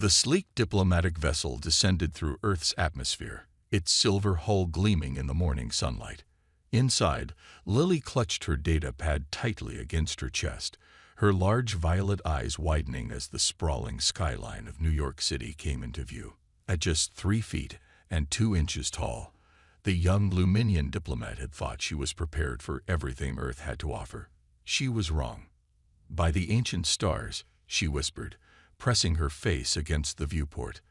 The sleek diplomatic vessel descended through Earth's atmosphere, its silver hull gleaming in the morning sunlight. Inside, Lily clutched her data pad tightly against her chest, her large violet eyes widening as the sprawling skyline of New York City came into view. At just 3 feet and 2 inches tall, the young Luminian diplomat had thought she was prepared for everything Earth had to offer. She was wrong. "By the ancient stars," she whispered, pressing her face against the viewport.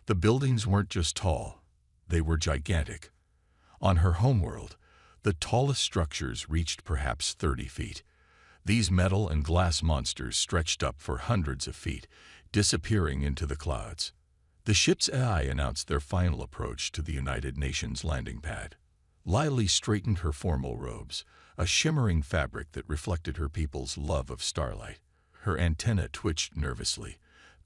The buildings weren't just tall, they were gigantic. On her homeworld, the tallest structures reached perhaps 30 feet. These metal and glass monsters stretched up for hundreds of feet, disappearing into the clouds. The ship's AI announced their final approach to the United Nations landing pad. Lily straightened her formal robes, a shimmering fabric that reflected her people's love of starlight. Her antenna twitched nervously,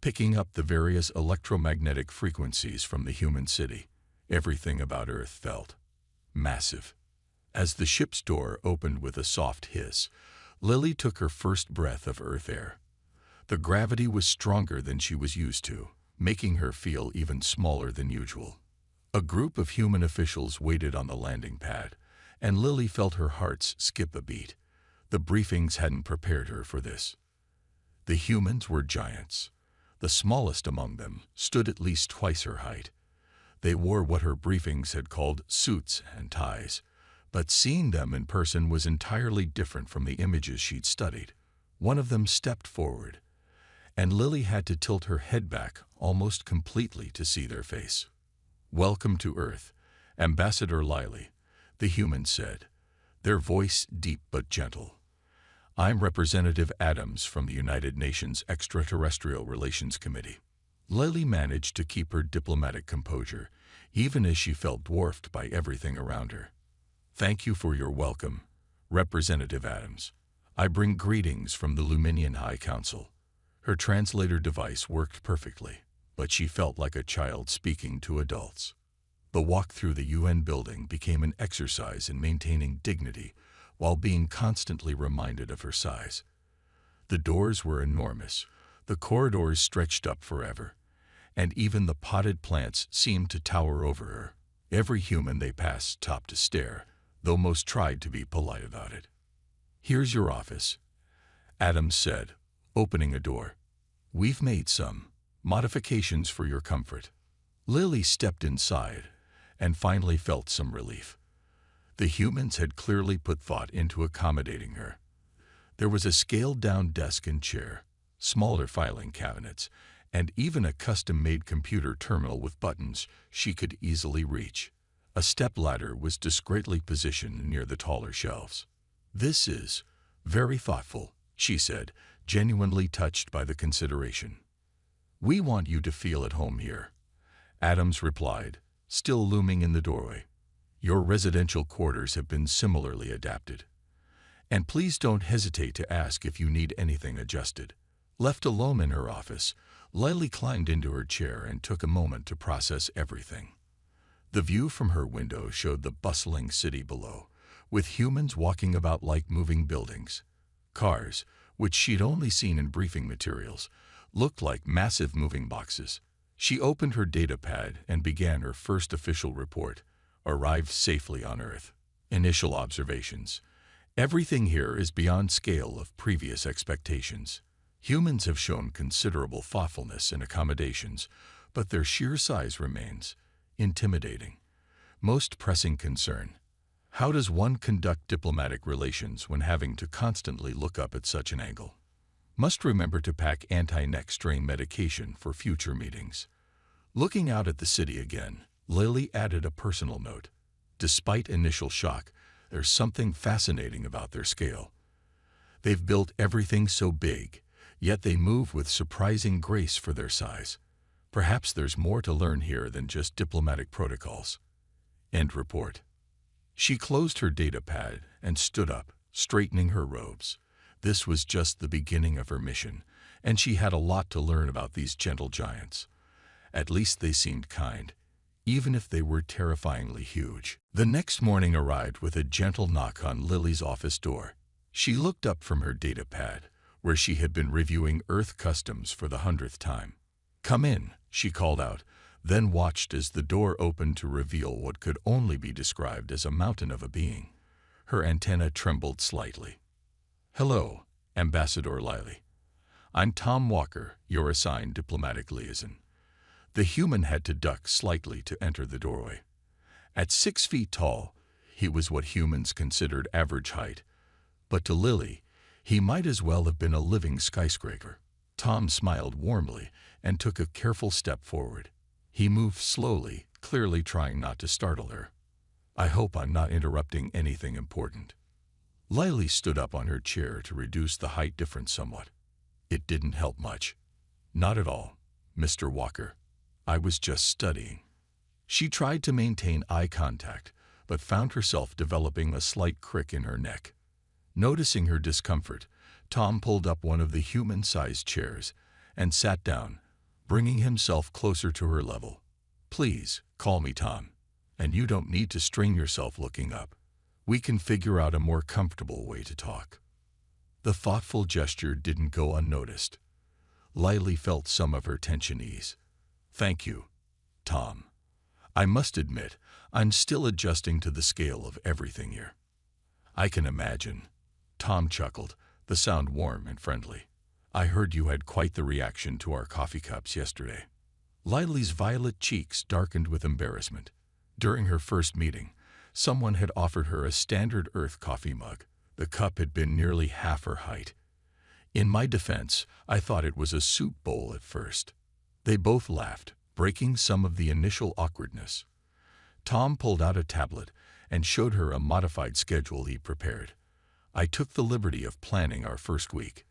picking up the various electromagnetic frequencies from the human city. Everything about Earth felt massive. As the ship's door opened with a soft hiss, Lily took her first breath of Earth air. The gravity was stronger than she was used to, making her feel even smaller than usual. A group of human officials waited on the landing pad, and Lily felt her heart skip a beat. The briefings hadn't prepared her for this. The humans were giants. The smallest among them stood at least twice her height. They wore what her briefings had called suits and ties, but seeing them in person was entirely different from the images she'd studied. One of them stepped forward, and Lily had to tilt her head back almost completely to see their face. "Welcome to Earth, Ambassador Lily," the human said, their voice deep but gentle. "I'm Representative Adams from the United Nations Extraterrestrial Relations Committee." Lily managed to keep her diplomatic composure, even as she felt dwarfed by everything around her. "Thank you for your welcome, Representative Adams. I bring greetings from the Luminian High Council." Her translator device worked perfectly, but she felt like a child speaking to adults. The walk through the UN building became an exercise in maintaining dignity while being constantly reminded of her size. The doors were enormous, the corridors stretched up forever, and even the potted plants seemed to tower over her. Every human they passed stopped to stare, though most tried to be polite about it. "Here's your office," Adams said, opening a door. "We've made some modifications for your comfort." Lily stepped inside and finally felt some relief. The humans had clearly put thought into accommodating her. There was a scaled-down desk and chair, smaller filing cabinets, and even a custom-made computer terminal with buttons she could easily reach. A stepladder was discreetly positioned near the taller shelves. "This is very thoughtful," she said, genuinely touched by the consideration. "We want you to feel at home here," Adams replied, still looming in the doorway. "Your residential quarters have been similarly adapted. And please don't hesitate to ask if you need anything adjusted." Left alone in her office, Lily climbed into her chair and took a moment to process everything. The view from her window showed the bustling city below, with humans walking about like moving buildings. Cars, which she'd only seen in briefing materials, looked like massive moving boxes. She opened her data pad and began her first official report. Arrived safely on Earth. Initial observations. Everything here is beyond scale of previous expectations. Humans have shown considerable thoughtfulness and accommodations, but their sheer size remains intimidating. Most pressing concern: how does one conduct diplomatic relations when having to constantly look up at such an angle? Must remember to pack anti-neck strain medication for future meetings. Looking out at the city again, Lily added a personal note. Despite initial shock, there's something fascinating about their scale. They've built everything so big, yet they move with surprising grace for their size. Perhaps there's more to learn here than just diplomatic protocols. End report. She closed her data pad and stood up, straightening her robes. This was just the beginning of her mission, and she had a lot to learn about these gentle giants. At least they seemed kind, even if they were terrifyingly huge. The next morning arrived with a gentle knock on Lily's office door. She looked up from her data pad, where she had been reviewing Earth customs for the 100th time. "Come in," she called out, then watched as the door opened to reveal what could only be described as a mountain of a being. Her antenna trembled slightly. "Hello, Ambassador Liley. I'm Tom Walker, your assigned diplomatic liaison." The human had to duck slightly to enter the doorway. At 6 feet tall, he was what humans considered average height, but to Lily, he might as well have been a living skyscraper. Tom smiled warmly and took a careful step forward. He moved slowly, clearly trying not to startle her. "I hope I'm not interrupting anything important." Lily stood up on her chair to reduce the height difference somewhat. "It didn't help much." "Not at all, Mr. Walker. I was just studying." She tried to maintain eye contact, but found herself developing a slight crick in her neck. Noticing her discomfort, Tom pulled up one of the human-sized chairs and sat down, bringing himself closer to her level. "Please, call me Tom, and you don't need to strain yourself looking up. We can figure out a more comfortable way to talk." The thoughtful gesture didn't go unnoticed. Lily felt some of her tension ease. "Thank you, Tom. I must admit, I'm still adjusting to the scale of everything here." "I can imagine." Tom chuckled, the sound warm and friendly. "I heard you had quite the reaction to our coffee cups yesterday." Lily's violet cheeks darkened with embarrassment. During her first meeting, someone had offered her a standard Earth coffee mug. The cup had been nearly half her height. In my defense, I thought it was a soup bowl at first. They both laughed, breaking some of the initial awkwardness. Tom pulled out a tablet and showed her a modified schedule he prepared. "I took the liberty of planning our first week.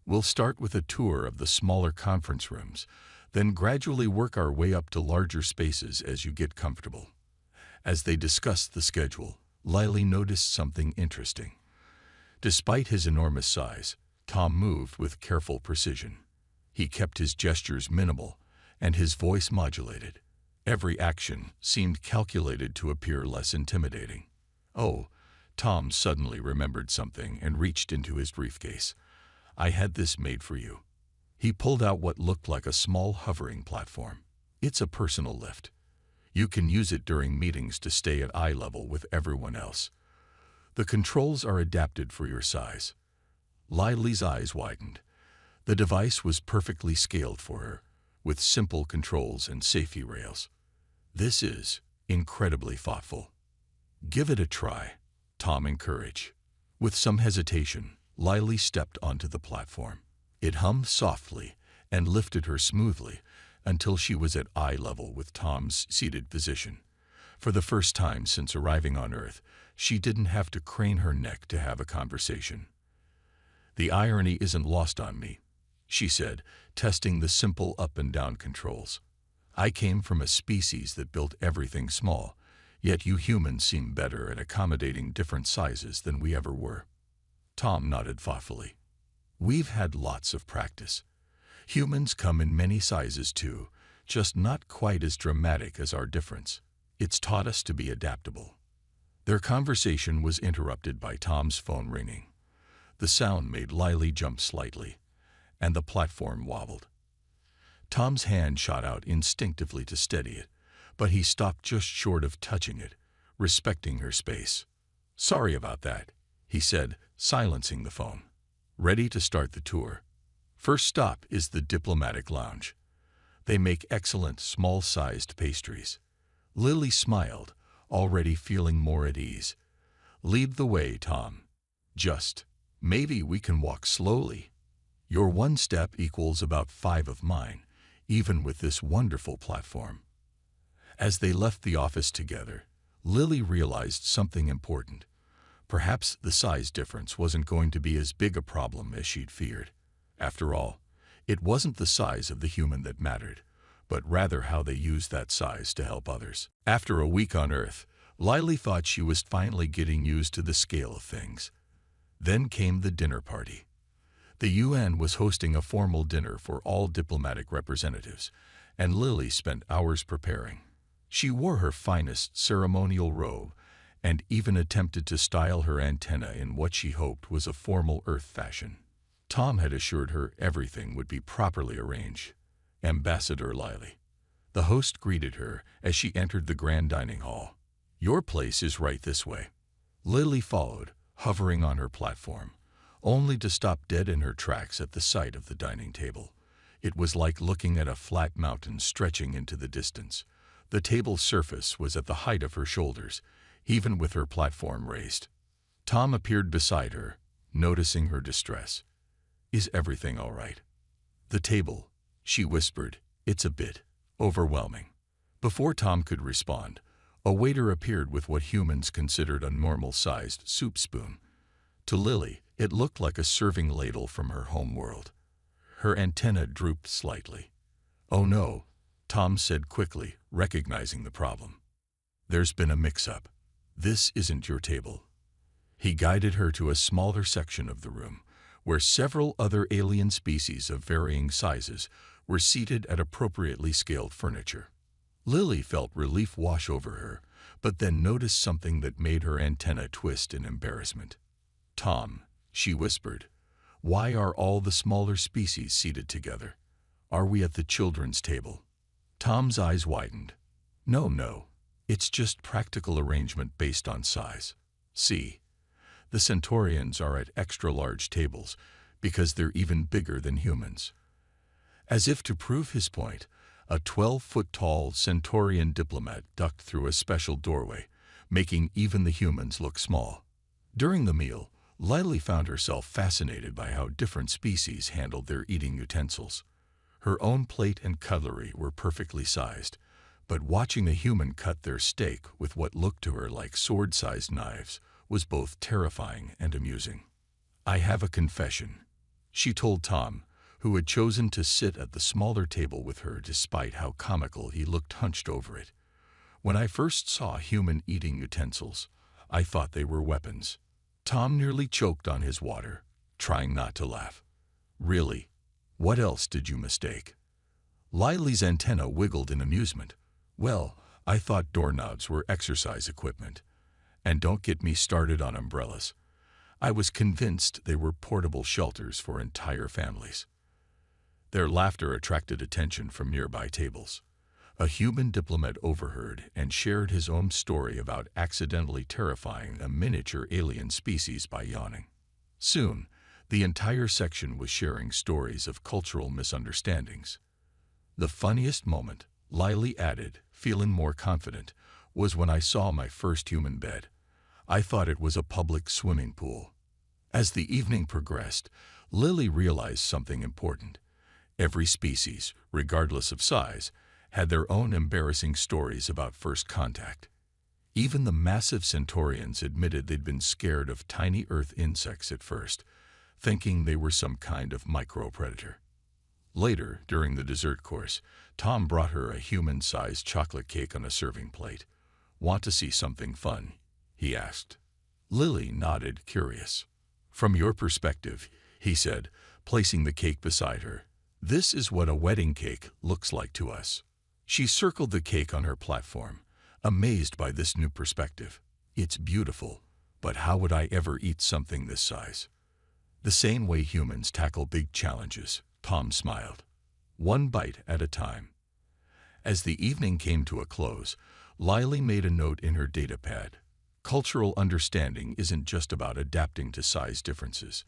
We'll start with a tour of the smaller conference rooms, then gradually work our way up to larger spaces as you get comfortable." As they discussed the schedule, Lily noticed something interesting. Despite his enormous size, Tom moved with careful precision. He kept his gestures minimal, and his voice modulated. Every action seemed calculated to appear less intimidating. "Oh," Tom suddenly remembered something and reached into his briefcase. "I had this made for you." He pulled out what looked like a small hovering platform. "It's a personal lift. You can use it during meetings to stay at eye level with everyone else. The controls are adapted for your size." Lily's eyes widened. The device was perfectly scaled for her, with simple controls and safety rails. "This is incredibly thoughtful." "Give it a try," Tom encouraged. With some hesitation, Lily stepped onto the platform. It hummed softly and lifted her smoothly until she was at eye level with Tom's seated position. For the first time since arriving on Earth, she didn't have to crane her neck to have a conversation. "The irony isn't lost on me," she said, testing the simple up and down controls. "I came from a species that built everything small, yet you humans seem better at accommodating different sizes than we ever were." Tom nodded thoughtfully. "We've had lots of practice. Humans come in many sizes too, just not quite as dramatic as our difference. It's taught us to be adaptable." Their conversation was interrupted by Tom's phone ringing. The sound made Lily jump slightly, and the platform wobbled. Tom's hand shot out instinctively to steady it, but he stopped just short of touching it, respecting her space. "Sorry about that," he said, silencing the phone. "Ready to start the tour? First stop is the Diplomatic Lounge. They make excellent small-sized pastries." Lily smiled, already feeling more at ease. "Lead the way, Tom. Just, maybe we can walk slowly. Your one step equals about 5 of mine, even with this wonderful platform." As they left the office together, Lily realized something important. Perhaps the size difference wasn't going to be as big a problem as she'd feared. After all, it wasn't the size of the human that mattered, but rather how they used that size to help others. After a week on Earth, Lily thought she was finally getting used to the scale of things. Then came the dinner party. The UN was hosting a formal dinner for all diplomatic representatives, and Lily spent hours preparing. She wore her finest ceremonial robe and even attempted to style her antenna in what she hoped was a formal Earth fashion. Tom had assured her everything would be properly arranged. "Ambassador Lily, The host greeted her as she entered the grand dining hall. "Your place is right this way." Lily followed, hovering on her platform, only to stop dead in her tracks at the sight of the dining table. It was like looking at a flat mountain stretching into the distance. The table's surface was at the height of her shoulders, even with her platform raised. Tom appeared beside her, noticing her distress. "Is everything all right?" "The table," she whispered, "it's a bit overwhelming." Before Tom could respond, a waiter appeared with what humans considered a normal-sized soup spoon. To Lily, it looked like a serving ladle from her home world. Her antenna drooped slightly. "Oh no," Tom said quickly, recognizing the problem. "There's been a mix-up. This isn't your table." He guided her to a smaller section of the room, where several other alien species of varying sizes were seated at appropriately scaled furniture. Lily felt relief wash over her, but then noticed something that made her antenna twist in embarrassment. "Tom," she whispered, "why are all the smaller species seated together? Are we at the children's table?" Tom's eyes widened. No, it's just practical arrangement based on size. See, the Centaurians are at extra-large tables because they're even bigger than humans." As if to prove his point, a 12-foot-tall Centaurian diplomat ducked through a special doorway, making even the humans look small. During the meal, Lily found herself fascinated by how different species handled their eating utensils. Her own plate and cutlery were perfectly sized, but watching a human cut their steak with what looked to her like sword-sized knives was both terrifying and amusing. "I have a confession," she told Tom, who had chosen to sit at the smaller table with her despite how comical he looked hunched over it. "When I first saw human eating utensils, I thought they were weapons." Tom nearly choked on his water, trying not to laugh. "Really? What else did you mistake?" Lily's antenna wiggled in amusement. "Well, I thought doorknobs were exercise equipment. And don't get me started on umbrellas. I was convinced they were portable shelters for entire families." Their laughter attracted attention from nearby tables. A human diplomat overheard and shared his own story about accidentally terrifying a miniature alien species by yawning. Soon, the entire section was sharing stories of cultural misunderstandings. "The funniest moment," Lily added, feeling more confident, "was when I saw my first human bed. I thought it was a public swimming pool." As the evening progressed, Lily realized something important. Every species, regardless of size, had their own embarrassing stories about first contact. Even the massive Centaurians admitted they'd been scared of tiny Earth insects at first, thinking they were some kind of micro-predator. Later, during the dessert course, Tom brought her a human-sized chocolate cake on a serving plate. "Want to see something fun?" he asked. Lily nodded, curious. "From your perspective," he said, placing the cake beside her, "this is what a wedding cake looks like to us." She circled the cake on her platform, amazed by this new perspective. "It's beautiful, but how would I ever eat something this size?" "The same way humans tackle big challenges," Tom smiled. "One bite at a time." As the evening came to a close, Lily made a note in her datapad. Cultural understanding isn't just about adapting to size differences.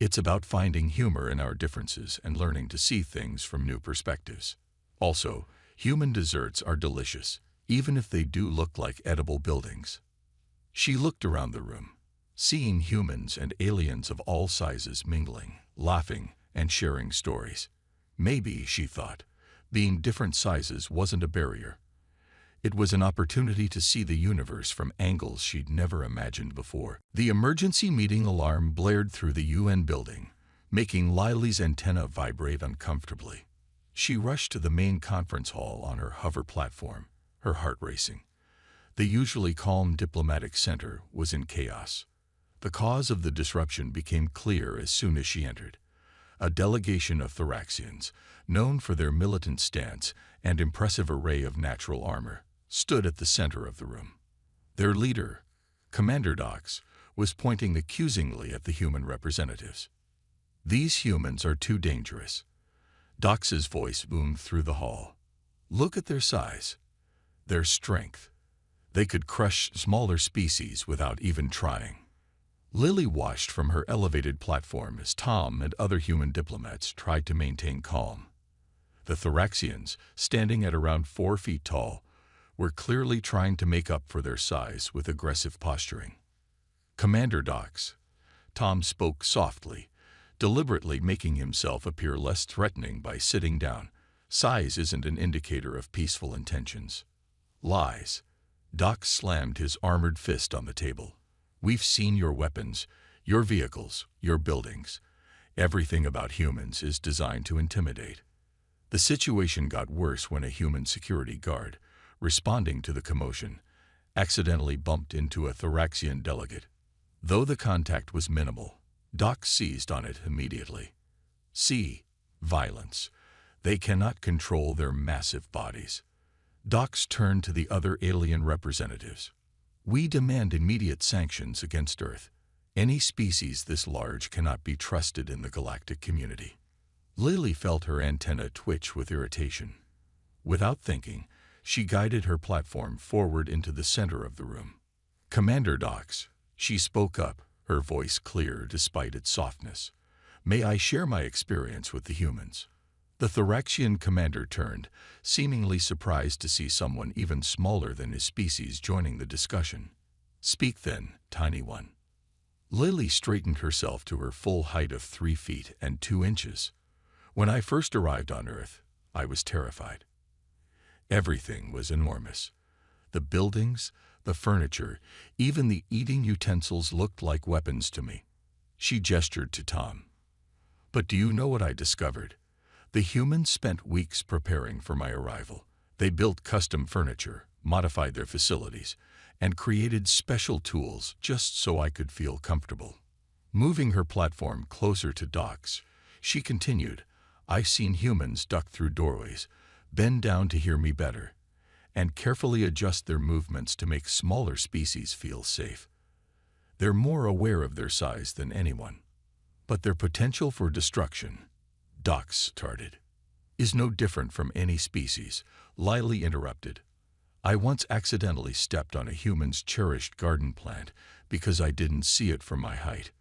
It's about finding humor in our differences and learning to see things from new perspectives. Also, human desserts are delicious, even if they do look like edible buildings. She looked around the room, seeing humans and aliens of all sizes mingling, laughing, and sharing stories. Maybe, she thought, being different sizes wasn't a barrier. It was an opportunity to see the universe from angles she'd never imagined before. The emergency meeting alarm blared through the UN building, making Lily's antenna vibrate uncomfortably. She rushed to the main conference hall on her hover platform, her heart racing. The usually calm diplomatic center was in chaos. The cause of the disruption became clear as soon as she entered. A delegation of Thoraxians, known for their militant stance and impressive array of natural armor, stood at the center of the room. Their leader, Commander Dox, was pointing accusingly at the human representatives. "These humans are too dangerous." Dox's voice boomed through the hall. Look at their size, their strength. They could crush smaller species without even trying. Lily watched from her elevated platform as Tom and other human diplomats tried to maintain calm. The Thoraxians, standing at around 4 feet tall, were clearly trying to make up for their size with aggressive posturing. "Commander Dox," Tom spoke softly, deliberately making himself appear less threatening by sitting down. "Size isn't an indicator of peaceful intentions." "Lies." Dox slammed his armored fist on the table. "We've seen your weapons, your vehicles, your buildings. Everything about humans is designed to intimidate." The situation got worse when a human security guard, responding to the commotion, accidentally bumped into a Thoraxian delegate. Though the contact was minimal, Dox seized on it immediately. See, violence. They cannot control their massive bodies. Dox turned to the other alien representatives. "We demand immediate sanctions against Earth. Any species this large cannot be trusted in the galactic community." Lily felt her antenna twitch with irritation. Without thinking, she guided her platform forward into the center of the room. "Commander Dox," she spoke up, her voice clear despite its softness. "May I share my experience with the humans?" The Thoraxian commander turned, seemingly surprised to see someone even smaller than his species joining the discussion. "Speak then, tiny one." Lily straightened herself to her full height of 3 feet and 2 inches. "When I first arrived on Earth, I was terrified. Everything was enormous. The buildings, the furniture, even the eating utensils looked like weapons to me." She gestured to Tom. "But do you know what I discovered? The humans spent weeks preparing for my arrival. They built custom furniture, modified their facilities, and created special tools just so I could feel comfortable." Moving her platform closer to Dox, she continued, "I've seen humans duck through doorways, bend down to hear me better, and carefully adjust their movements to make smaller species feel safe. They're more aware of their size than anyone. But their potential for destruction," Dox started, "is no different from any species." Lily interrupted. "I once accidentally stepped on a human's cherished garden plant because I didn't see it from my height.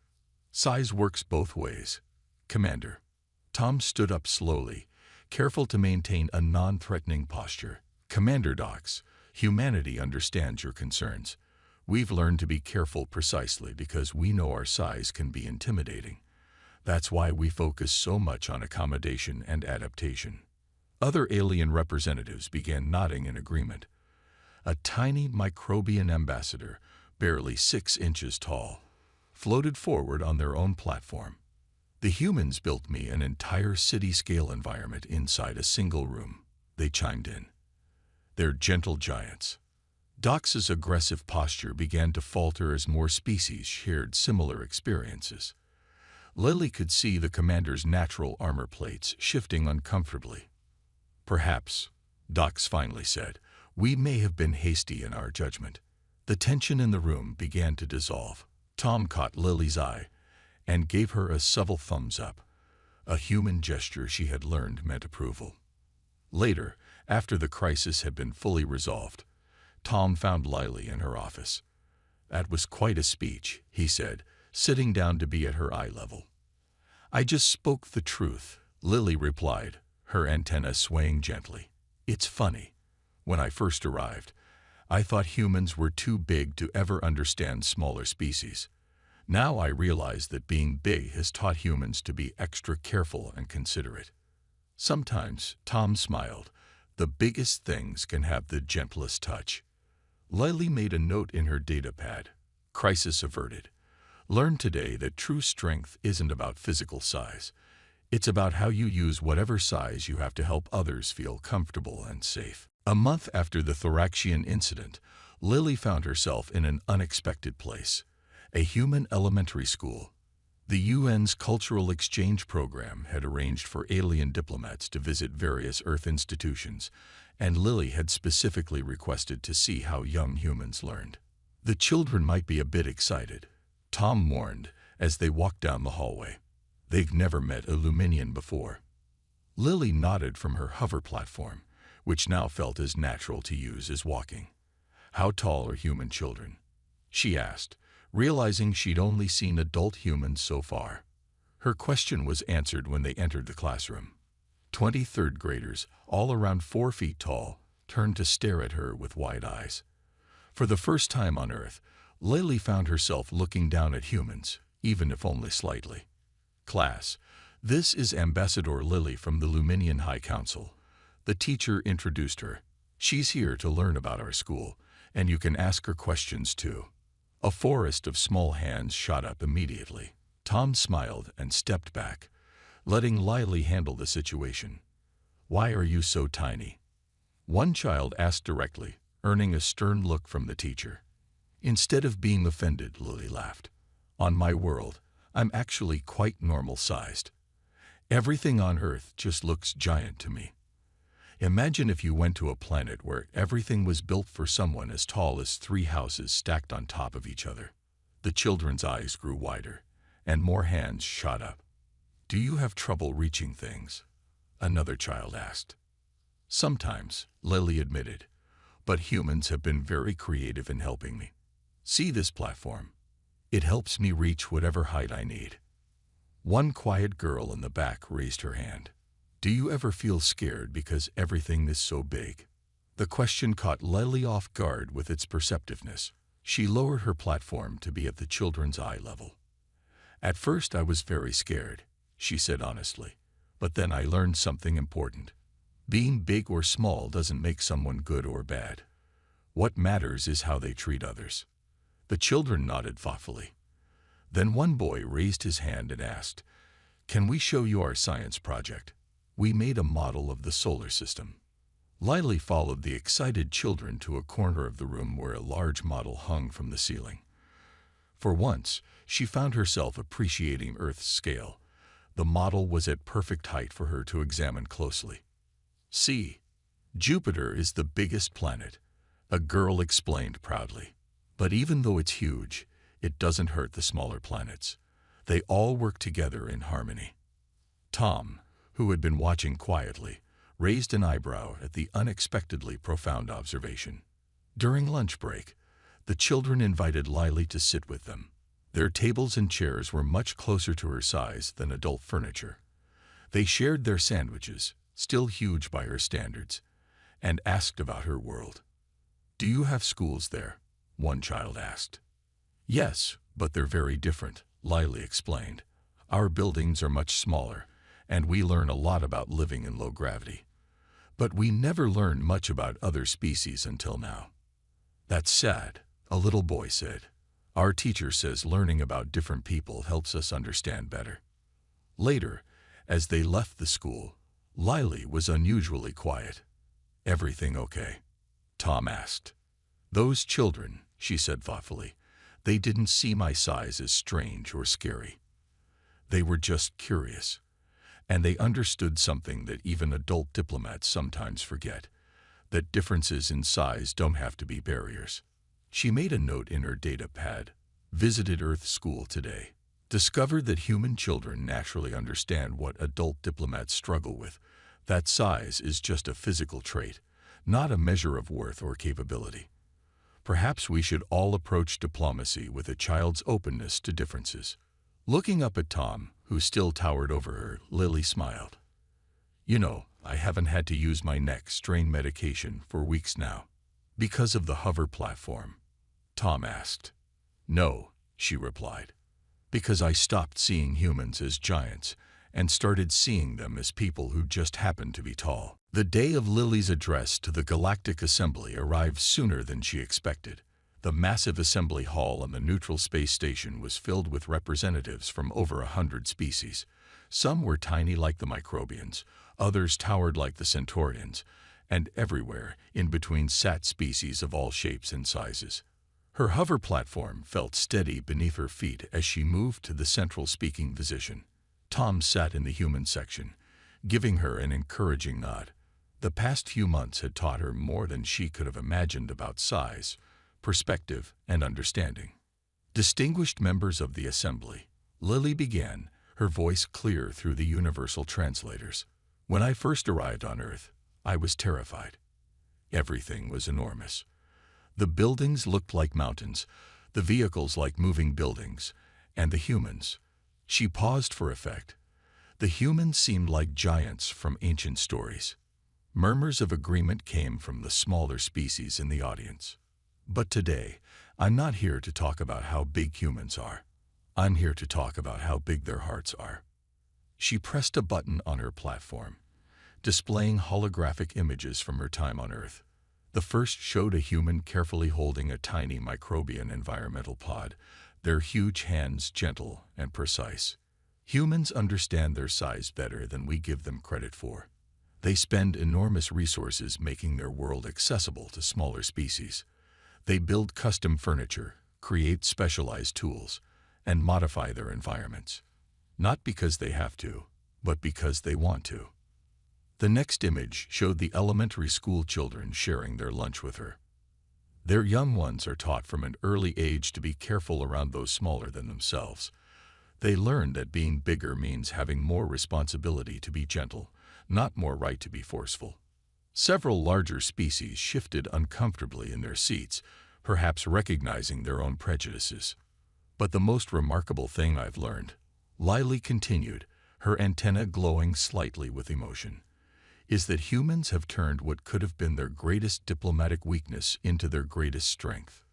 Size works both ways, Commander." Tom stood up slowly, careful to maintain a non-threatening posture. "Commander Dox, humanity understands your concerns. We've learned to be careful precisely because we know our size can be intimidating. That's why we focus so much on accommodation and adaptation." Other alien representatives began nodding in agreement. A tiny microbian ambassador, barely 6 inches tall, floated forward on their own platform. "The humans built me an entire city-scale environment inside a single room," they chimed in. "They're gentle giants." Dox's aggressive posture began to falter as more species shared similar experiences. Lily could see the commander's natural armor plates shifting uncomfortably. "Perhaps," Dox finally said, "we may have been hasty in our judgment." The tension in the room began to dissolve. Tom caught Lily's eye and gave her a subtle thumbs up, a human gesture she had learned meant approval. Later, after the crisis had been fully resolved, Tom found Lily in her office. "That was quite a speech," he said, sitting down to be at her eye level. "I just spoke the truth," Lily replied, her antenna swaying gently. "It's funny. When I first arrived, I thought humans were too big to ever understand smaller species. Now I realize that being big has taught humans to be extra careful and considerate." Sometimes, Tom smiled, the biggest things can have the gentlest touch. Lily made a note in her datapad. "Crisis averted. Learn today that true strength isn't about physical size. It's about how you use whatever size you have to help others feel comfortable and safe." A month after the Thoraxian incident, Lily found herself in an unexpected place, a human elementary school. The UN's Cultural Exchange Program had arranged for alien diplomats to visit various Earth institutions, and Lily had specifically requested to see how young humans learned. "The children might be a bit excited," Tom warned as they walked down the hallway. "They've never met a Luminian before." Lily nodded from her hover platform, which now felt as natural to use as walking. "How tall are human children?" she asked, realizing she'd only seen adult humans so far. Her question was answered when they entered the classroom. 20 third graders, all around 4 feet tall, turned to stare at her with wide eyes. For the first time on Earth, Lily found herself looking down at humans, even if only slightly. "Class, this is Ambassador Lily from the Luminian High Council." The teacher introduced her. "She's here to learn about our school, and you can ask her questions too." A forest of small hands shot up immediately. Tom smiled and stepped back, letting Lily handle the situation. "Why are you so tiny?" one child asked directly, earning a stern look from the teacher. Instead of being offended, Lily laughed. "On my world, I'm actually quite normal-sized. Everything on Earth just looks giant to me. Imagine if you went to a planet where everything was built for someone as tall as 3 houses stacked on top of each other." The children's eyes grew wider, and more hands shot up. "Do you have trouble reaching things?" another child asked. "Sometimes," Lily admitted, "but humans have been very creative in helping me. See this platform? It helps me reach whatever height I need." One quiet girl in the back raised her hand. "Do you ever feel scared because everything is so big?" The question caught Lily off guard with its perceptiveness. She lowered her platform to be at the children's eye level. "At first I was very scared," she said honestly, "but then I learned something important. Being big or small doesn't make someone good or bad. What matters is how they treat others." The children nodded thoughtfully. Then one boy raised his hand and asked, "Can we show you our science project? We made a model of the solar system." Lily followed the excited children to a corner of the room where a large model hung from the ceiling. For once, she found herself appreciating Earth's scale. The model was at perfect height for her to examine closely. "See, Jupiter is the biggest planet," a girl explained proudly. "But even though it's huge, it doesn't hurt the smaller planets. They all work together in harmony." Tom, who had been watching quietly, raised an eyebrow at the unexpectedly profound observation. During lunch break, the children invited Lily to sit with them. Their tables and chairs were much closer to her size than adult furniture. They shared their sandwiches, still huge by her standards, and asked about her world. "Do you have schools there?" one child asked. "Yes, but they're very different," Lily explained. "Our buildings are much smaller, and we learn a lot about living in low gravity. But we never learned much about other species until now." "That's sad," a little boy said. "Our teacher says learning about different people helps us understand better." Later, as they left the school, Lily was unusually quiet. "Everything okay?" Tom asked. "Those children," she said thoughtfully, "they didn't see my size as strange or scary. They were just curious. And they understood something that even adult diplomats sometimes forget, that differences in size don't have to be barriers." She made a note in her data pad. "Visited Earth School today. Discovered that human children naturally understand what adult diplomats struggle with. That size is just a physical trait, not a measure of worth or capability. Perhaps we should all approach diplomacy with a child's openness to differences." Looking up at Tom, who still towered over her, Lily smiled. "You know, I haven't had to use my neck strain medication for weeks now." "Because of the hover platform?" Tom asked. "No," she replied. "Because I stopped seeing humans as giants and started seeing them as people who just happened to be tall." The day of Lily's address to the Galactic Assembly arrived sooner than she expected. The massive assembly hall on the neutral space station was filled with representatives from over 100 species. Some were tiny like the microbians, others towered like the centaurians, and everywhere in between sat species of all shapes and sizes. Her hover platform felt steady beneath her feet as she moved to the central speaking position. Tom sat in the human section, giving her an encouraging nod. The past few months had taught her more than she could have imagined about size, perspective, and understanding. "Distinguished members of the Assembly," Lily began, her voice clear through the universal translators. "When I first arrived on Earth, I was terrified. Everything was enormous. The buildings looked like mountains, the vehicles like moving buildings, and the humans. She paused for effect. The humans seemed like giants from ancient stories. Murmurs of agreement came from the smaller species in the audience. But today, I'm not here to talk about how big humans are. I'm here to talk about how big their hearts are. She pressed a button on her platform, displaying holographic images from her time on Earth. The first showed a human carefully holding a tiny microbian environmental pod, their huge hands gentle and precise. Humans understand their size better than we give them credit for. They spend enormous resources making their world accessible to smaller species. They build custom furniture, create specialized tools, and modify their environments. Not because they have to, but because they want to. The next image showed the elementary school children sharing their lunch with her. Their young ones are taught from an early age to be careful around those smaller than themselves. They learn that being bigger means having more responsibility to be gentle, not more right to be forceful. Several larger species shifted uncomfortably in their seats, perhaps recognizing their own prejudices. But the most remarkable thing I've learned, Lily continued, her antenna glowing slightly with emotion, is that humans have turned what could have been their greatest diplomatic weakness into their greatest strength.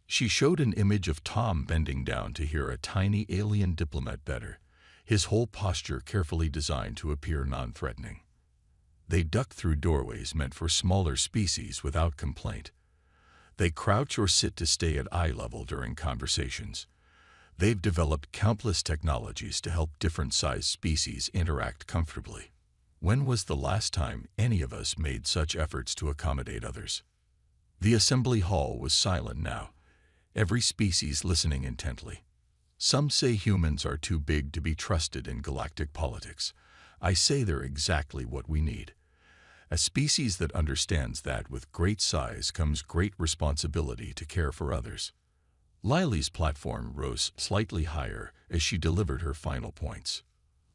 She showed an image of Tom bending down to hear a tiny alien diplomat better, his whole posture carefully designed to appear non-threatening. They duck through doorways meant for smaller species without complaint. They crouch or sit to stay at eye level during conversations. They've developed countless technologies to help different-sized species interact comfortably. When was the last time any of us made such efforts to accommodate others? The assembly hall was silent now, every species listening intently. Some say humans are too big to be trusted in galactic politics. I say they're exactly what we need. A species that understands that with great size comes great responsibility to care for others. Lily's platform rose slightly higher as she delivered her final points.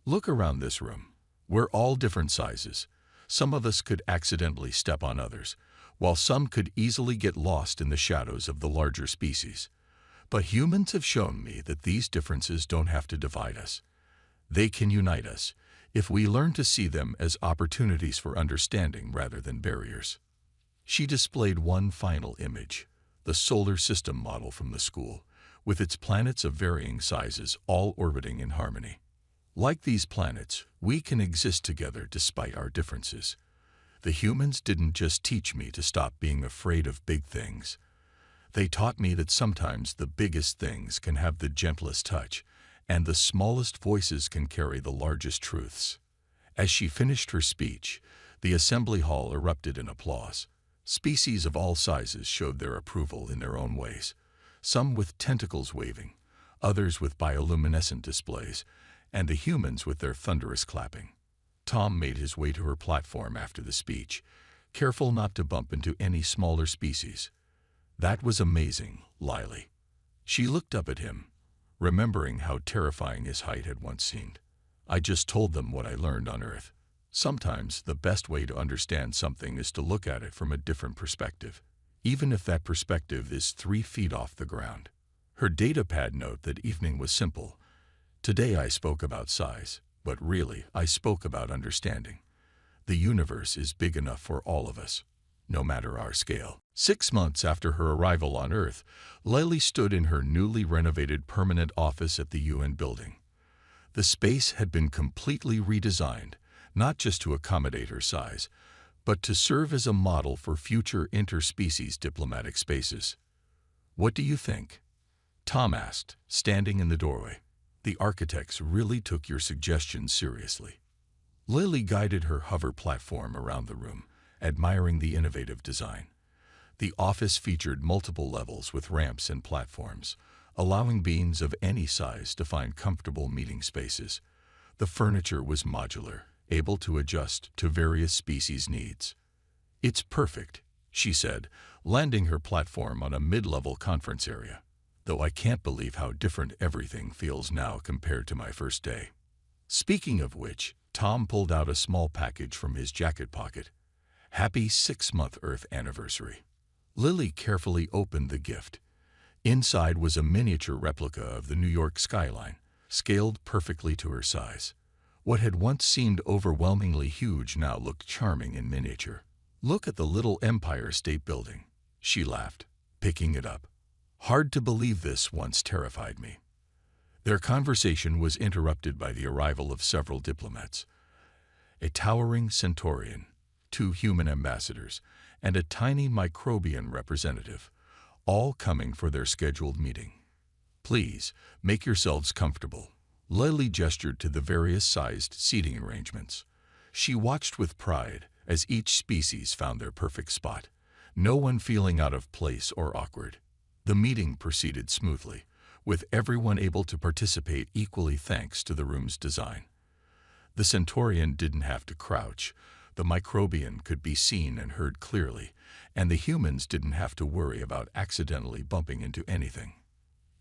Look around this room. We're all different sizes. Some of us could accidentally step on others, while some could easily get lost in the shadows of the larger species. But humans have shown me that these differences don't have to divide us. They can unite us, if we learn to see them as opportunities for understanding rather than barriers. She displayed one final image, the solar system model from the school, with its planets of varying sizes all orbiting in harmony. Like these planets, we can exist together despite our differences. The humans didn't just teach me to stop being afraid of big things. They taught me that sometimes the biggest things can have the gentlest touch, and the smallest voices can carry the largest truths. As she finished her speech, the assembly hall erupted in applause. Species of all sizes showed their approval in their own ways, some with tentacles waving, others with bioluminescent displays, and the humans with their thunderous clapping. Tom made his way to her platform after the speech, careful not to bump into any smaller species. That was amazing, Lily. She looked up at him, remembering how terrifying his height had once seemed. I just told them what I learned on Earth. Sometimes the best way to understand something is to look at it from a different perspective, even if that perspective is 3 feet off the ground. Her datapad note that evening was simple. Today I spoke about size, but really I spoke about understanding. The universe is big enough for all of us, no matter our scale. 6 months after her arrival on Earth, Lily stood in her newly renovated permanent office at the UN building. The space had been completely redesigned, not just to accommodate her size, but to serve as a model for future interspecies diplomatic spaces. What do you think? Tom asked, standing in the doorway. The architects really took your suggestions seriously. Lily guided her hover platform around the room, admiring the innovative design. The office featured multiple levels with ramps and platforms, allowing beings of any size to find comfortable meeting spaces. The furniture was modular, able to adjust to various species' needs. It's perfect, she said, landing her platform on a mid-level conference area. Though I can't believe how different everything feels now compared to my first day. Speaking of which, Tom pulled out a small package from his jacket pocket. Happy 6-month Earth anniversary. Lily carefully opened the gift. Inside was a miniature replica of the New York skyline, scaled perfectly to her size. What had once seemed overwhelmingly huge now looked charming in miniature. "Look at the little Empire State Building," she laughed, picking it up. "Hard to believe this once terrified me." Their conversation was interrupted by the arrival of several diplomats. A towering Centaurian, 2 human ambassadors, and a tiny microbian representative, all coming for their scheduled meeting. "Please, make yourselves comfortable." Lily gestured to the various sized seating arrangements. She watched with pride as each species found their perfect spot, no one feeling out of place or awkward. The meeting proceeded smoothly, with everyone able to participate equally thanks to the room's design. The Centaurian didn't have to crouch, the microbian could be seen and heard clearly, and the humans didn't have to worry about accidentally bumping into anything.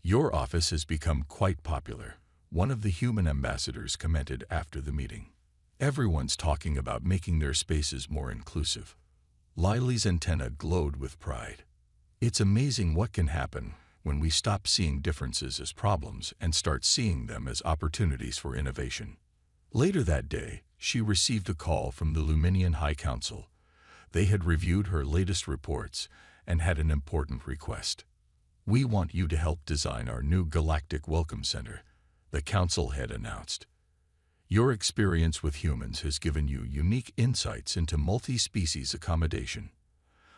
"Your office has become quite popular," one of the human ambassadors commented after the meeting. "Everyone's talking about making their spaces more inclusive." Lily's antenna glowed with pride. "It's amazing what can happen when we stop seeing differences as problems and start seeing them as opportunities for innovation." Later that day, she received a call from the Luminian High Council. They had reviewed her latest reports and had an important request. "We want you to help design our new Galactic Welcome Center," the council had announced. "Your experience with humans has given you unique insights into multi-species accommodation."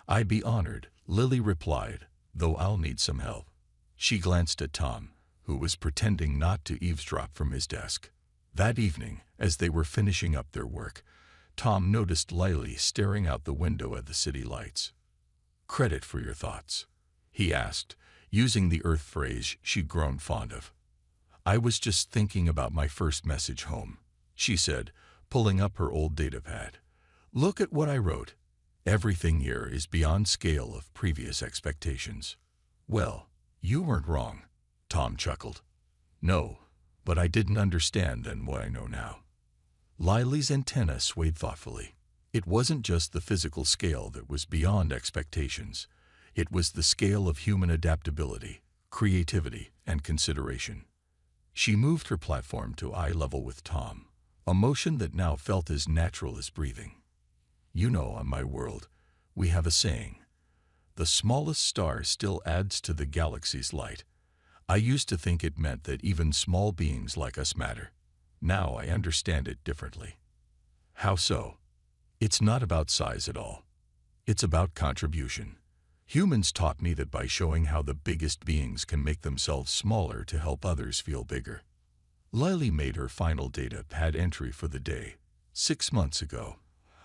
"I'd be honored," Lily replied, "though I'll need some help." She glanced at Tom, who was pretending not to eavesdrop from his desk. That evening, as they were finishing up their work, Tom noticed Lily staring out the window at the city lights. "Credit for your thoughts?" he asked, using the Earth phrase she'd grown fond of. "I was just thinking about my first message home," she said, pulling up her old datapad. "Look at what I wrote. Everything here is beyond scale of previous expectations." "Well, you weren't wrong," Tom chuckled. "No, but I didn't understand then what I know now." Lily's antenna swayed thoughtfully. It wasn't just the physical scale that was beyond expectations. It was the scale of human adaptability, creativity, and consideration. She moved her platform to eye level with Tom, a motion that now felt as natural as breathing. "You know, on my world, we have a saying, 'The smallest star still adds to the galaxy's light.' I used to think it meant that even small beings like us matter. Now I understand it differently." "How so?" "It's not about size at all. It's about contribution. Humans taught me that by showing how the biggest beings can make themselves smaller to help others feel bigger." Lily made her final data pad entry for the day. 6 months ago,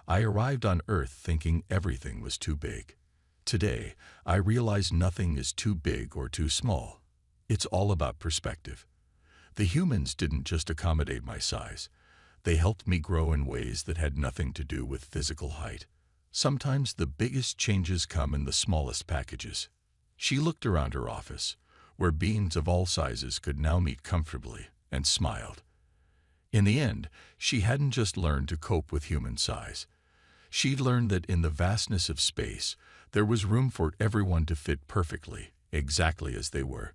I arrived on Earth thinking everything was too big. Today, I realize nothing is too big or too small. It's all about perspective. The humans didn't just accommodate my size. They helped me grow in ways that had nothing to do with physical height. Sometimes the biggest changes come in the smallest packages. She looked around her office, where beings of all sizes could now meet comfortably, and smiled. In the end, she hadn't just learned to cope with human size. She'd learned that in the vastness of space, there was room for everyone to fit perfectly, exactly as they were.